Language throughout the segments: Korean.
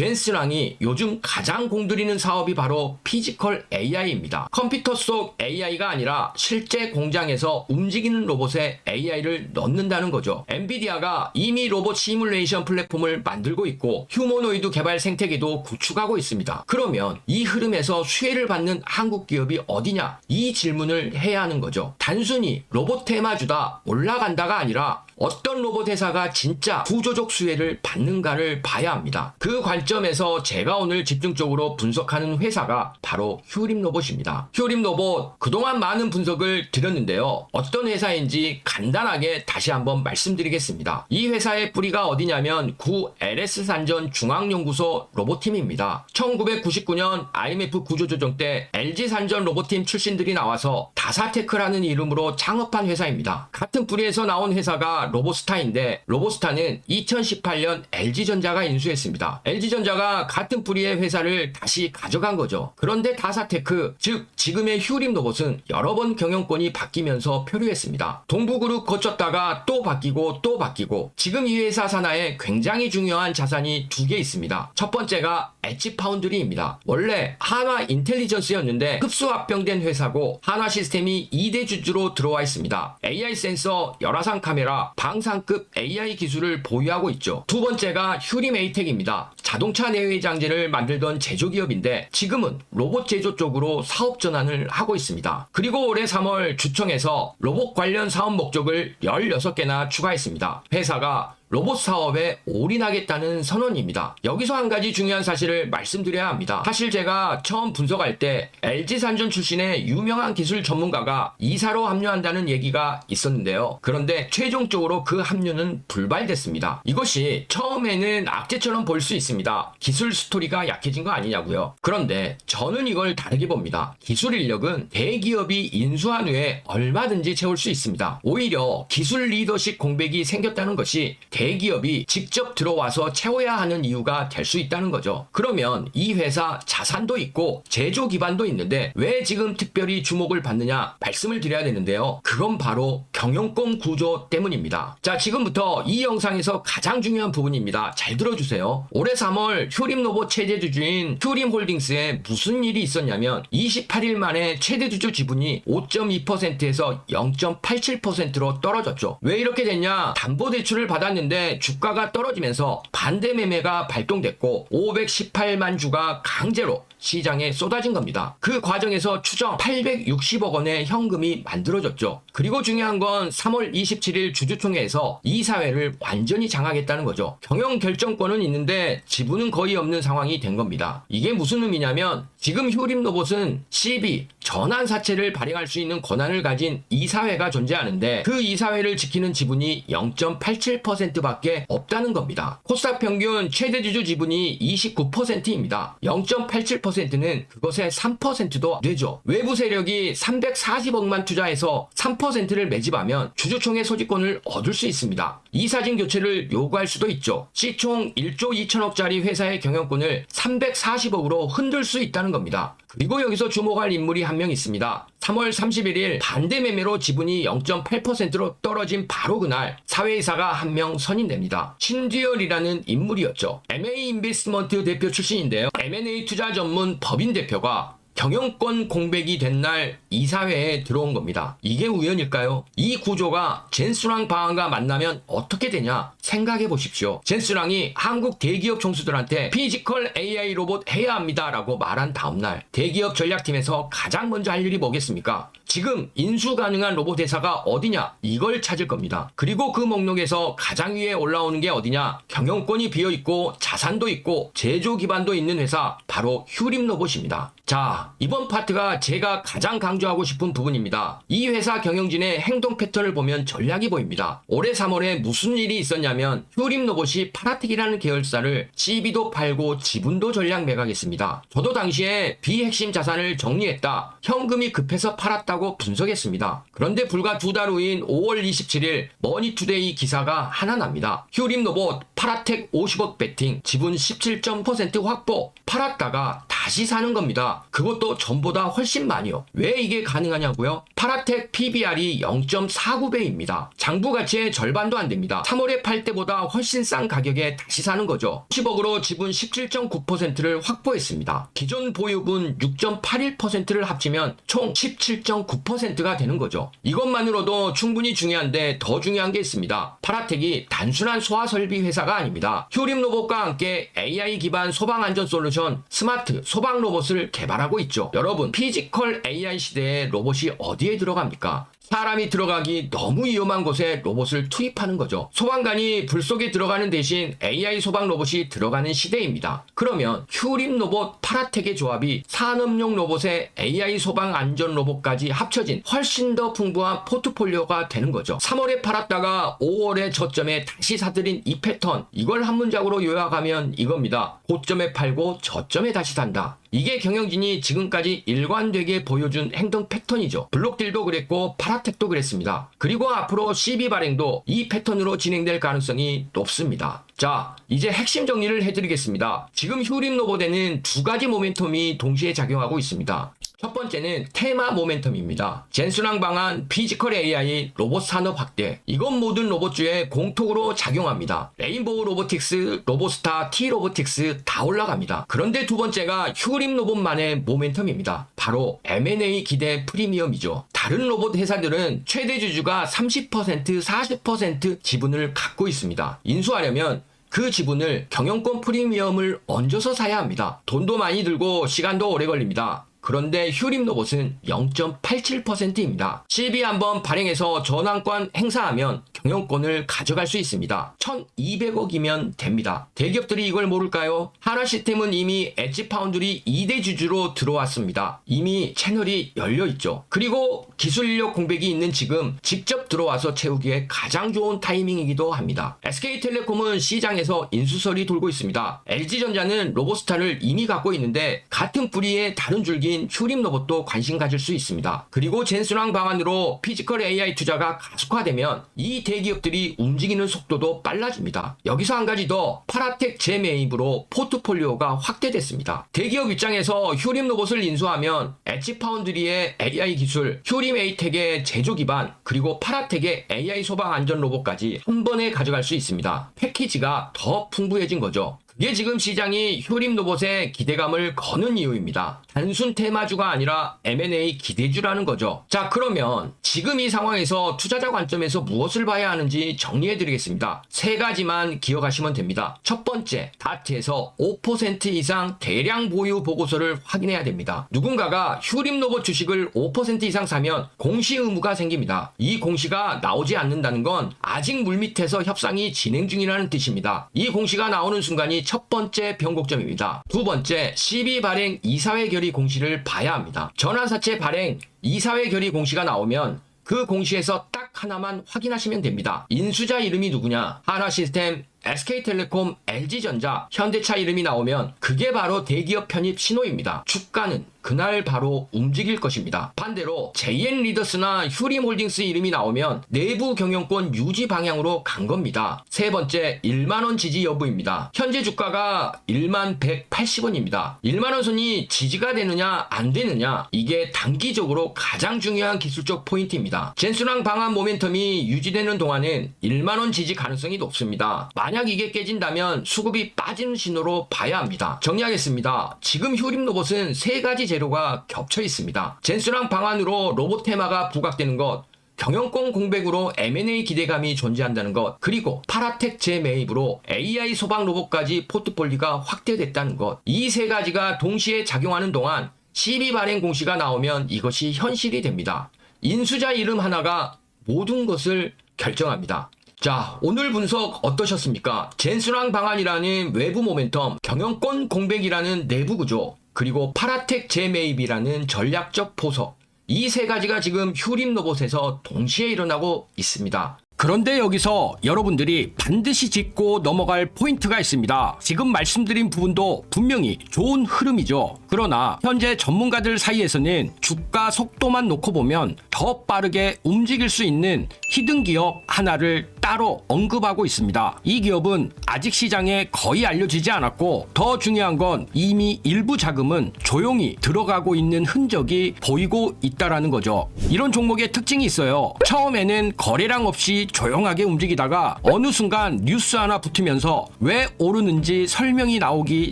젠스랑이 요즘 가장 공들이는 사업이 바로 피지컬 AI입니다. 컴퓨터 속 AI가 아니라 실제 공장에서 움직이는 로봇에 AI를 넣는다는 거죠. 엔비디아가 이미 로봇 시뮬레이션 플랫폼을 만들고 있고 휴머노이드 개발 생태계도 구축하고 있습니다. 그러면 이 흐름에서 수혜를 받는 한국 기업이 어디냐? 이 질문을 해야 하는 거죠. 단순히 로봇 테마주다 올라간다가 아니라 어떤 로봇 회사가 진짜 구조적 수혜를 받는가를 봐야 합니다. 그 관점에서 제가 오늘 집중적으로 분석하는 회사가 바로 휴림로봇입니다. 휴림로봇 그동안 많은 분석을 드렸는데요. 어떤 회사인지 간단하게 다시 한번 말씀드리겠습니다. 이 회사의 뿌리가 어디냐면 구 LS산전 중앙연구소 로봇팀입니다. 1999년 IMF 구조조정 때 LG산전 로봇팀 출신들이 나와서 다사테크라는 이름으로 창업한 회사입니다. 같은 뿌리에서 나온 회사가 로봇스타인데 로봇스타는 2018년 LG전자가 인수했습니다. LG전자가 같은 뿌리의 회사를 다시 가져간 거죠. 그런데 다사테크, 즉 지금의 휴림로봇은 여러 번 경영권이 바뀌면서 표류했습니다. 동부그룹 거쳤다가 또 바뀌고 또 바뀌고 지금 이 회사 산하에 굉장히 중요한 자산이 두 개 있습니다. 첫 번째가 엣지파운드리입니다. 원래 한화 인텔리전스였는데 흡수합병된 회사고 한화 시스템이 2대 주주로 들어와 있습니다. AI 센서, 열화상 카메라, 방산급 AI 기술을 보유하고 있죠. 두 번째가 휴림 에이텍입니다. 자동차 내외 장재를 만들던 제조기업인데 지금은 로봇 제조 쪽으로 사업 전환을 하고 있습니다. 그리고 올해 3월 주총에서 로봇 관련 사업 목적을 16개나 추가했습니다. 회사가 로봇 사업에 올인하겠다는 선언입니다. 여기서 한 가지 중요한 사실을 말씀드려야 합니다. 사실 제가 처음 분석할 때 LG산전 출신의 유명한 기술 전문가가 이사로 합류한다는 얘기가 있었는데요. 그런데 최종적으로 그 합류는 불발됐습니다. 이것이 처음에는 악재처럼 보일 수 있습니다. 기술 스토리가 약해진 거 아니냐고요. 그런데 저는 이걸 다르게 봅니다. 기술 인력은 대기업이 인수한 후에 얼마든지 채울 수 있습니다. 오히려 기술 리더십 공백이 생겼다는 것이 대기업이 직접 들어와서 채워야 하는 이유가 될 수 있다는 거죠. 그러면 이 회사 자산도 있고 제조 기반도 있는데 왜 지금 특별히 주목을 받느냐 말씀을 드려야 되는데요. 그건 바로 경영권 구조 때문입니다. 자, 지금부터 이 영상에서 가장 중요한 부분입니다. 잘 들어주세요. 올해 3월 휴림로봇 최대주주인 휴림홀딩스에 무슨 일이 있었냐면 28일 만에 최대주주 지분이 5.2%에서 0.87%로 떨어졌죠. 왜 이렇게 됐냐? 담보대출을 받았는데 주가가 떨어지면서 반대 매매가 발동됐고 518만 주가 강제로 시장에 쏟아진 겁니다. 그 과정에서 추정 860억 원의 현금이 만들어졌죠. 그리고 중요한 건 3월 27일 주주총회에서 이 사회를 완전히 장악했다는 거죠. 경영 결정권은 있는데 지분은 거의 없는 상황이 된 겁니다. 이게 무슨 의미냐면 지금 휴림로봇은 CB, 전환사채를 발행할 수 있는 권한을 가진 이사회가 존재하는데 그 이사회를 지키는 지분이 0.87%밖에 없다는 겁니다. 코스닥 평균 최대주주 지분이 29%입니다. 0.87%는 그것의 3%도 안 되죠. 외부 세력이 340억만 투자해서 3%를 매집하면 주주총회 소지권을 얻을 수 있습니다. 이사진 교체를 요구할 수도 있죠. 시총 1조 2천억짜리 회사의 경영권을 340억으로 흔들 수 있다는 겁니다. 그리고 여기서 주목할 인물이 한 명 있습니다. 3월 31일 반대 매매로 지분이 0.8%로 떨어진 바로 그날 사회이사가 한 명 선임됩니다. 신듀얼이라는 인물이었죠. MA 인베스트먼트 대표 출신인데요. M&A 투자 전문 법인 대표가 경영권 공백이 된 날 이사회에 들어온 겁니다. 이게 우연일까요? 이 구조가 젠스랑 방안과 만나면 어떻게 되냐 생각해 보십시오. 젠스랑이 한국 대기업 총수들한테 피지컬 AI 로봇 해야 합니다 라고 말한 다음날 대기업 전략팀에서 가장 먼저 할 일이 뭐겠습니까? 지금 인수 가능한 로봇 회사가 어디냐 이걸 찾을 겁니다. 그리고 그 목록에서 가장 위에 올라오는 게 어디냐? 경영권이 비어있고 자산도 있고 제조 기반도 있는 회사 바로 휴림로봇입니다. 자, 이번 파트가 제가 가장 강조하고 싶은 부분입니다. 이 회사 경영진의 행동 패턴을 보면 전략이 보입니다. 올해 3월에 무슨 일이 있었냐면 휴림로봇이 파라텍이라는 계열사를 CB도 팔고 지분도 전량 매각했습니다. 저도 당시에 비핵심 자산을 정리했다. 현금이 급해서 팔았다고 분석했습니다. 그런데 불과 두 달 후인 5월 27일 머니투데이 기사가 하나 납니다. 휴림로봇 파라텍 50억 배팅, 지분 17.% 확보. 팔았다가 다시 사는 겁니다. 그것도 전보다 훨씬 많이요. 왜 이게 가능하냐고요? 파라텍 PBR이 0.49배입니다. 장부 가치의 절반도 안 됩니다. 3월에 팔 때보다 훨씬 싼 가격에 다시 사는 거죠. 10억으로 지분 17.9%를 확보했습니다. 기존 보유분 6.81%를 합치면 총 17.9%가 되는 거죠. 이것만으로도 충분히 중요한데 더 중요한 게 있습니다. 파라텍이 단순한 소화설비 회사가 아닙니다. 휴림 로봇과 함께 AI 기반 소방안전 솔루션 스마트 소방 로봇을 개발하고 있죠. 여러분, 피지컬 AI 시대에 로봇이 어디에 들어갑니까? 사람이 들어가기 너무 위험한 곳에 로봇을 투입하는 거죠. 소방관이 불 속에 들어가는 대신 AI 소방 로봇이 들어가는 시대입니다. 그러면 휴림 로봇 파라텍의 조합이 산업용 로봇에 AI 소방 안전 로봇까지 합쳐진 훨씬 더 풍부한 포트폴리오가 되는 거죠. 3월에 팔았다가 5월에 저점에 다시 사들인 이 패턴, 이걸 한 문장으로 요약하면 이겁니다. 고점에 팔고 저점에 다시 산다. 이게 경영진이 지금까지 일관되게 보여준 행동 패턴이죠. 블록딜도 그랬고 파라텍도 그랬습니다. 그리고 앞으로 CB 발행도 이 패턴으로 진행될 가능성이 높습니다. 자, 이제 핵심 정리를 해드리겠습니다. 지금 휴림 로봇에는 두 가지 모멘텀이 동시에 작용하고 있습니다. 첫 번째는 테마 모멘텀입니다. 젠순환 방안, 피지컬 AI, 로봇 산업 확대. 이건 모든 로봇주에 공통으로 작용합니다. 레인보우 로보틱스, 로보스타, T 로보틱스 다 올라갑니다. 그런데 두 번째가 휴림 로봇만의 모멘텀입니다. 바로 M&A 기대 프리미엄이죠. 다른 로봇 회사들은 최대 주주가 30%, 40% 지분을 갖고 있습니다. 인수하려면 그 지분을 경영권 프리미엄을 얹어서 사야 합니다. 돈도 많이 들고 시간도 오래 걸립니다. 그런데 휴림 로봇은 0.87%입니다. CB 한번 발행해서 전환권 행사하면 경영권을 가져갈 수 있습니다. 1200억이면 됩니다. 대기업들이 이걸 모를까요? 하나시스템은 이미 엣지 파운드리 2대 주주로 들어왔습니다. 이미 채널이 열려있죠. 그리고 기술 인력 공백이 있는 지금 직접 들어와서 채우기에 가장 좋은 타이밍이기도 합니다. SK텔레콤은 시장에서 인수설이 돌고 있습니다. LG전자는 로보스타를 이미 갖고 있는데 같은 뿌리의 다른 줄기 휴림 로봇도 관심 가질 수 있습니다. 그리고 젠순환 방안으로 피지컬 AI 투자가 가속화되면 이 대기업들이 움직이는 속도도 빨라집니다. 여기서 한 가지 더, 파라텍 재매입으로 포트폴리오가 확대됐습니다. 대기업 입장에서 휴림 로봇을 인수하면 엣지 파운드리의 AI 기술, 휴림 에이텍의 제조 기반, 그리고 파라텍의 AI 소방 안전 로봇까지 한 번에 가져갈 수 있습니다. 패키지가 더 풍부해진 거죠. 이게 지금 시장이 휴림 로봇에 기대감을 거는 이유입니다. 단순 테마주가 아니라 M&A 기대주라는 거죠. 자, 그러면 지금 이 상황에서 투자자 관점에서 무엇을 봐야 하는지 정리해드리겠습니다. 세 가지만 기억하시면 됩니다. 첫 번째, 다트에서 5% 이상 대량 보유 보고서를 확인해야 됩니다. 누군가가 휴림 로봇 주식을 5% 이상 사면 공시 의무가 생깁니다. 이 공시가 나오지 않는다는 건 아직 물밑에서 협상이 진행 중이라는 뜻입니다. 이 공시가 나오는 순간이 첫 번째 변곡점입니다. 두 번째, CB 발행 이사회 결의 공시를 봐야 합니다. 전환사채 발행 이사회 결의 공시가 나오면 그 공시에서 딱 하나만 확인하시면 됩니다. 인수자 이름이 누구냐? 하나시스템, SK텔레콤, LG전자, 현대차 이름이 나오면 그게 바로 대기업 편입 신호입니다. 주가는 그날 바로 움직일 것입니다. 반대로 JN리더스나 휴림홀딩스 이름이 나오면 내부 경영권 유지 방향으로 간 겁니다. 세 번째, 1만원 지지 여부입니다. 현재 주가가 1만 180원입니다. 1만원 선이 지지가 되느냐 안 되느냐, 이게 단기적으로 가장 중요한 기술적 포인트입니다. 젠순환 방안 모멘텀이 유지되는 동안은 1만원 지지 가능성이 높습니다. 만약 이게 깨진다면 수급이 빠지는 신호로 봐야 합니다. 정리하겠습니다. 지금 휴림 로봇은 세 가지 재료가 겹쳐 있습니다. 젠순환 방안으로 로봇 테마가 부각되는 것, 경영권 공백으로 M&A 기대감이 존재한다는 것, 그리고 파라텍 재매입으로 AI 소방 로봇까지 포트폴리오가 확대됐다는 것, 이 세 가지가 동시에 작용하는 동안 CB 발행 공시가 나오면 이것이 현실이 됩니다. 인수자 이름 하나가 모든 것을 결정합니다. 자, 오늘 분석 어떠셨습니까? 젠순환 방안이라는 외부 모멘텀, 경영권 공백이라는 내부 구조, 그리고 파라텍 재매입이라는 전략적 포석, 이 세 가지가 지금 휴림 로봇에서 동시에 일어나고 있습니다. 그런데 여기서 여러분들이 반드시 짚고 넘어갈 포인트가 있습니다. 지금 말씀드린 부분도 분명히 좋은 흐름이죠. 그러나 현재 전문가들 사이에서는 주가 속도만 놓고 보면 더 빠르게 움직일 수 있는 히든 기업 하나를 따로 언급하고 있습니다. 이 기업은 아직 시장에 거의 알려지지 않았고 더 중요한 건 이미 일부 자금은 조용히 들어가고 있는 흔적이 보이고 있다라는 거죠. 이런 종목의 특징이 있어요. 처음에는 거래량 없이 조용하게 움직이다가 어느 순간 뉴스 하나 붙으면서 왜 오르는지 설명이 나오기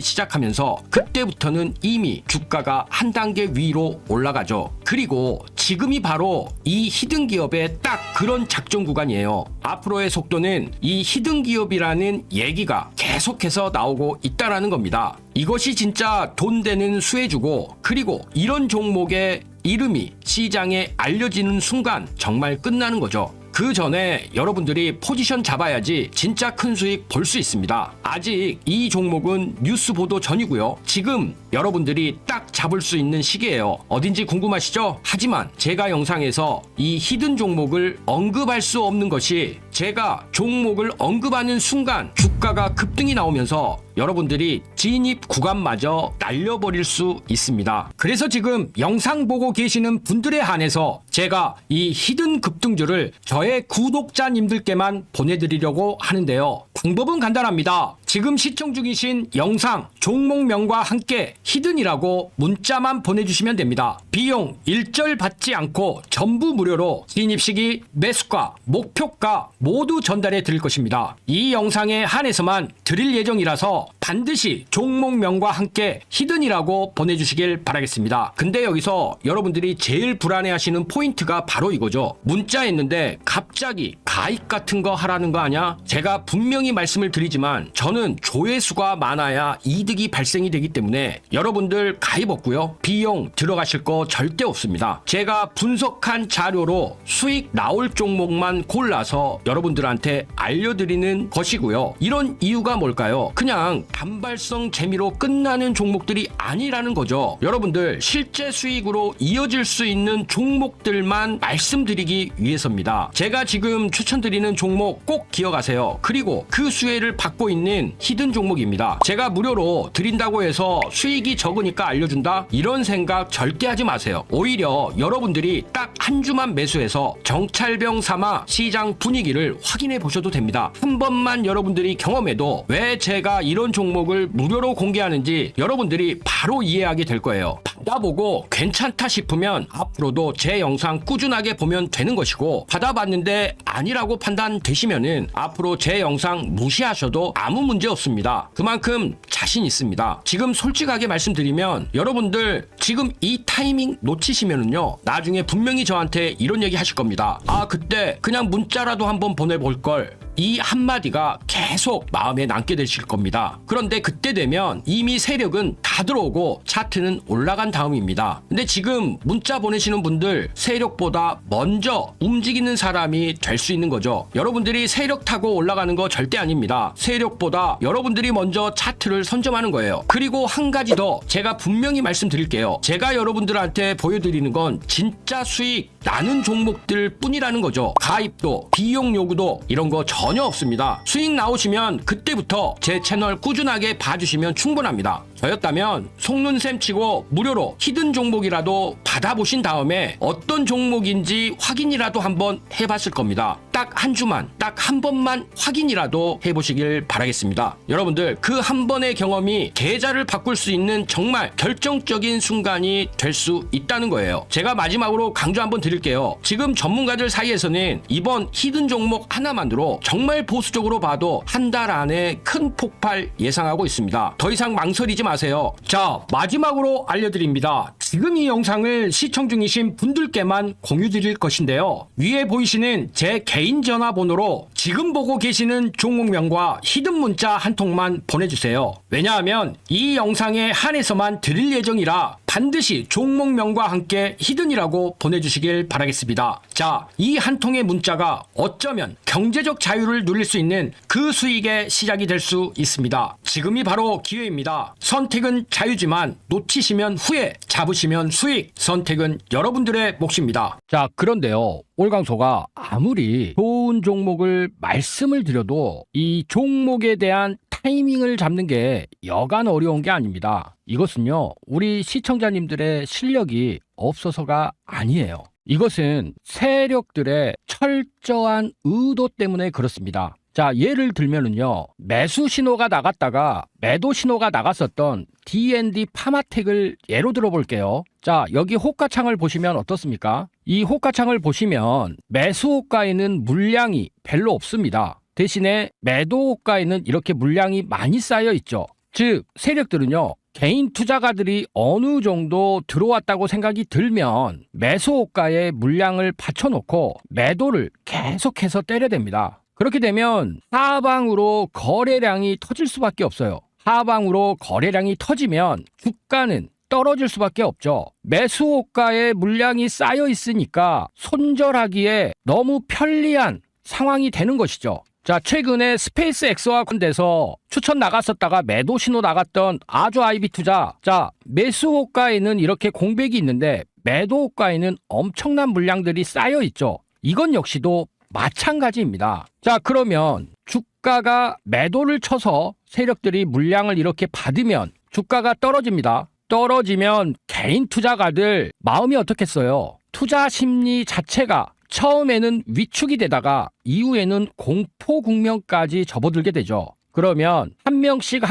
시작하면서 그때부터는 이미 주가가 한 단계 위로 올라가죠. 그리고 지금이 바로 이 히든 기업의 딱 그런 작전 구간이에요. 앞으로의 속도는 이 히든 기업이라는 얘기가 계속해서 나오고 있다라는 겁니다. 이것이 진짜 돈 되는 수혜주고, 그리고 이런 종목의 이름이 시장에 알려지는 순간 정말 끝나는 거죠. 그 전에 여러분들이 포지션 잡아야지 진짜 큰 수익 볼 수 있습니다. 아직 이 종목은 뉴스 보도 전이고요. 지금 여러분들이 딱 잡을 수 있는 시기예요. 어딘지 궁금하시죠? 하지만 제가 영상에서 이 히든 종목을 언급할 수 없는 것이, 제가 종목을 언급하는 순간 주가가 급등이 나오면서 여러분들이 진입 구간마저 날려버릴 수 있습니다. 그래서 지금 영상 보고 계시는 분들에 한해서 제가 이 히든 급등주를 저의 구독자님들께만 보내드리려고 하는데요. 방법은 간단합니다. 지금 시청 중이신 영상 종목명과 함께 히든이라고 문자만 보내주시면 됩니다. 비용 일절 받지 않고 전부 무료로 진입 시기, 매수가, 목표가 모두 전달해 드릴 것입니다. 이 영상에 한해서만 드릴 예정이라서 반드시 종목명과 함께 히든이라고 보내주시길 바라겠습니다. 근데 여기서 여러분들이 제일 불안해하시는 포인트가 바로 이거죠. 문자했는데 갑자기 가입 같은 거 하라는 거 아냐? 제가 분명히 말씀을 드리지만 저는 조회수가 많아야 이득이 발생이 되기 때문에 여러분들 가입 없고요. 비용 들어가실 거 절대 없습니다. 제가 분석한 자료로 수익 나올 종목만 골라서 여러분들한테 알려드리는 것이고요. 이런 이유가 뭘까요? 그냥 단발성 재미로 끝나는 종목들이 아니라는 거죠. 여러분들 실제 수익으로 이어질 수 있는 종목들만 말씀드리기 위해서입니다. 제가 지금 추천드리는 종목 꼭 기억하세요. 그리고 그 수혜를 받고 있는 히든 종목입니다. 제가 무료로 드린다고 해서 수익이 적으니까 알려준다? 이런 생각 절대 하지 마세요. 오히려 여러분들이 딱 한 주만 매수해서 정찰병 삼아 시장 분위기를 확인해 보셔도 됩니다. 한 번만 여러분들이 경험해도 왜 제가 이런 종목을 무료로 공개하는지 여러분들이 바로 이해하게 될 거예요. 받아보고 괜찮다 싶으면 앞으로도 제 영상 꾸준하게 보면 되는 것이고, 받아봤는데 아니라고 판단되시면은 앞으로 제 영상 무시하셔도 아무 문제 없습니다. 그만큼 자신 있습니다. 지금 솔직하게 말씀드리면 여러분들 지금 이 타이밍 놓치시면은요, 나중에 분명히 저한테 이런 얘기 하실 겁니다. 아, 그때 그냥 문자라도 한번 보내볼 걸. 이 한마디가 계속 마음에 남게 되실 겁니다. 그런데 그때 되면 이미 세력은 다 들어오고 차트는 올라간 다음입니다. 근데 지금 문자 보내시는 분들 세력보다 먼저 움직이는 사람이 될 수 있는 거죠. 여러분들이 세력 타고 올라가는 거 절대 아닙니다. 세력보다 여러분들이 먼저 차트를 선점하는 거예요. 그리고 한 가지 더 제가 분명히 말씀드릴게요. 제가 여러분들한테 보여드리는 건 진짜 수익 나는 종목들 뿐이라는 거죠. 가입도, 비용 요구도 이런 거 전혀 없습니다. 수익 나오시면 그때부터 제 채널 꾸준하게 봐주시면 충분합니다. 저였다면 속눈샘 치고 무료로 히든 종목이라도 받아보신 다음에 어떤 종목인지 확인이라도 한번 해봤을 겁니다. 딱 한 주만, 딱 한 번만 확인이라도 해보시길 바라겠습니다. 여러분들 그 한 번의 경험이 계좌를 바꿀 수 있는 정말 결정적인 순간이 될 수 있다는 거예요. 제가 마지막으로 강조 한번 드릴게요. 지금 전문가들 사이에서는 이번 히든 종목 하나만으로 정말 보수적으로 봐도 한 달 안에 큰 폭발 예상하고 있습니다. 더 이상 망설이지 마세요. 자, 마지막으로 알려드립니다. 지금 이 영상을 시청 중이신 분들께만 공유 드릴 것인데요. 위에 보이시는 제 개인 전화번호로 지금 보고 계시는 종목명과 히든 문자 한 통만 보내주세요. 왜냐하면 이 영상에 한해서만 드릴 예정이라 반드시 종목명과 함께 히든이라고 보내주시길 바라겠습니다. 자, 이 한 통의 문자가 어쩌면 경제적 자유를 누릴 수 있는 그 수익의 시작이 될 수 있습니다. 지금이 바로 기회입니다. 선택은 자유지만 놓치시면 후회, 잡으시면 수익. 선택은 여러분들의 몫입니다. 자, 그런데요, 올강소가 아무리 좋은 종목을 말씀을 드려도 이 종목에 대한 타이밍을 잡는 게 여간 어려운 게 아닙니다. 이것은요, 우리 시청자님들의 실력이 없어서가 아니에요. 이것은 세력들의 철저한 의도 때문에 그렇습니다. 자, 예를 들면은요, 매수 신호가 나갔다가 매도 신호가 나갔었던 D&D 파마텍을 예로 들어볼게요. 자, 여기 호가창을 보시면 어떻습니까? 이 호가창을 보시면 매수 호가에는 물량이 별로 없습니다. 대신에 매도 호가에는 이렇게 물량이 많이 쌓여 있죠. 즉, 세력들은요, 개인 투자가들이 어느 정도 들어왔다고 생각이 들면 매수 호가에 물량을 받쳐놓고 매도를 계속해서 때려댑니다. 그렇게 되면 하방으로 거래량이 터질 수밖에 없어요. 하방으로 거래량이 터지면 주가는 떨어질 수밖에 없죠. 매수 호가에 물량이 쌓여 있으니까 손절하기에 너무 편리한 상황이 되는 것이죠. 자, 최근에 스페이스 X와 관련돼서 추천 나갔었다가 매도 신호 나갔던 아주 아이비 투자. 자, 매수 호가에는 이렇게 공백이 있는데 매도 호가에는 엄청난 물량들이 쌓여 있죠. 이건 역시도 마찬가지입니다. 자, 그러면 주가가 매도를 쳐서 세력들이 물량을 이렇게 받으면 주가가 떨어집니다. 떨어지면 개인 투자가들 마음이 어떻겠어요? 투자 심리 자체가 처음에는 위축이 되다가 이후에는 공포 국면까지 접어들게 되죠. 그러면 한 명씩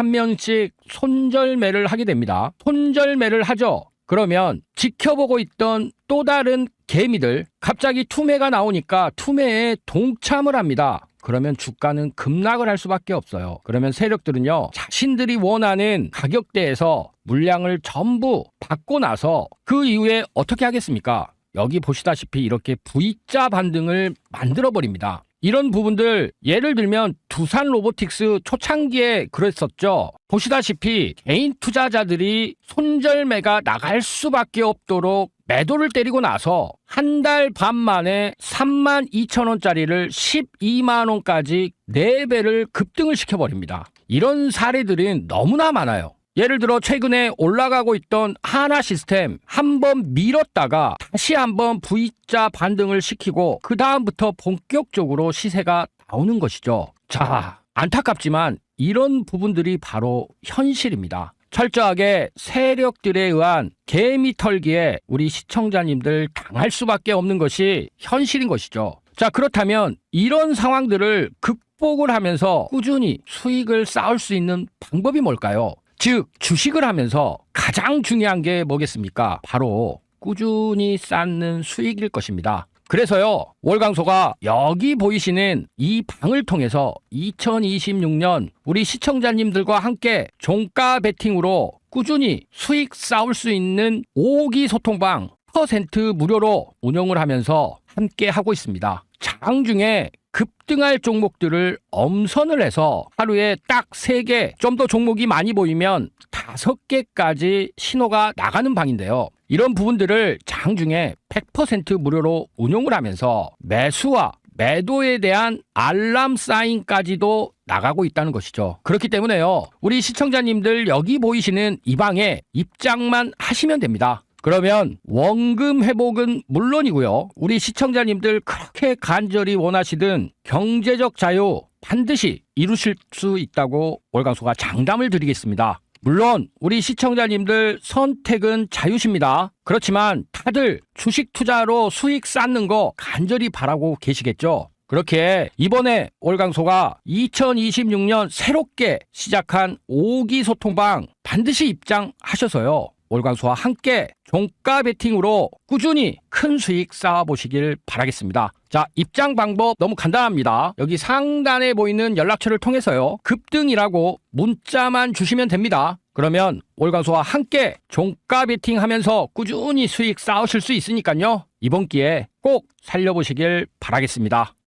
손절매를 하게 됩니다. 손절매를 하죠. 그러면 지켜보고 있던 또 다른 개미들 갑자기 투매가 나오니까 투매에 동참을 합니다. 그러면 주가는 급락을 할 수밖에 없어요. 그러면 세력들은요, 자신들이 원하는 가격대에서 물량을 전부 받고 나서 그 이후에 어떻게 하겠습니까? 여기 보시다시피 이렇게 V자 반등을 만들어버립니다. 이런 부분들 예를 들면 두산 로보틱스 초창기에 그랬었죠. 보시다시피 개인 투자자들이 손절매가 나갈 수밖에 없도록 매도를 때리고 나서 한 달 반 만에 32,000원짜리를 12만원까지 4배를 급등을 시켜버립니다. 이런 사례들은 너무나 많아요. 예를 들어 최근에 올라가고 있던 하나시스템 한번 밀었다가 다시 한번 V자 반등을 시키고 그 다음부터 본격적으로 시세가 나오는 것이죠. 자, 안타깝지만 이런 부분들이 바로 현실입니다. 철저하게 세력들에 의한 개미 털기에 우리 시청자님들 당할 수밖에 없는 것이 현실인 것이죠. 자, 그렇다면 이런 상황들을 극복을 하면서 꾸준히 수익을 쌓을 수 있는 방법이 뭘까요? 즉, 주식을 하면서 가장 중요한 게 뭐겠습니까? 바로 꾸준히 쌓는 수익일 것입니다. 그래서요, 월광소가 여기 보이시는 이 방을 통해서 2026년 우리 시청자님들과 함께 종가 베팅으로 꾸준히 수익 쌓을 수 있는 5기 소통방 % 무료로 운영을 하면서 함께 하고 있습니다. 장중에 급등할 종목들을 엄선을 해서 하루에 딱 3개, 좀 더 종목이 많이 보이면 5개까지 신호가 나가는 방인데요. 이런 부분들을 장중에 100% 무료로 운용을 하면서 매수와 매도에 대한 알람 사인까지도 나가고 있다는 것이죠. 그렇기 때문에요, 우리 시청자님들 여기 보이시는 이 방에 입장만 하시면 됩니다. 그러면 원금 회복은 물론이고요, 우리 시청자님들 그렇게 간절히 원하시던 경제적 자유 반드시 이루실 수 있다고 월광소가 장담을 드리겠습니다. 물론 우리 시청자님들 선택은 자유십니다. 그렇지만 다들 주식 투자로 수익 쌓는 거 간절히 바라고 계시겠죠. 그렇게 이번에 월광소가 2026년 새롭게 시작한 5기 소통방 반드시 입장하셔서요, 월광소와 함께 종가 베팅으로 꾸준히 큰 수익 쌓아보시길 바라겠습니다. 자, 입장 방법 너무 간단합니다. 여기 상단에 보이는 연락처를 통해서요, 급등이라고 문자만 주시면 됩니다. 그러면 월광소와 함께 종가 베팅하면서 꾸준히 수익 쌓으실 수 있으니까요, 이번 기회에 꼭 살려보시길 바라겠습니다.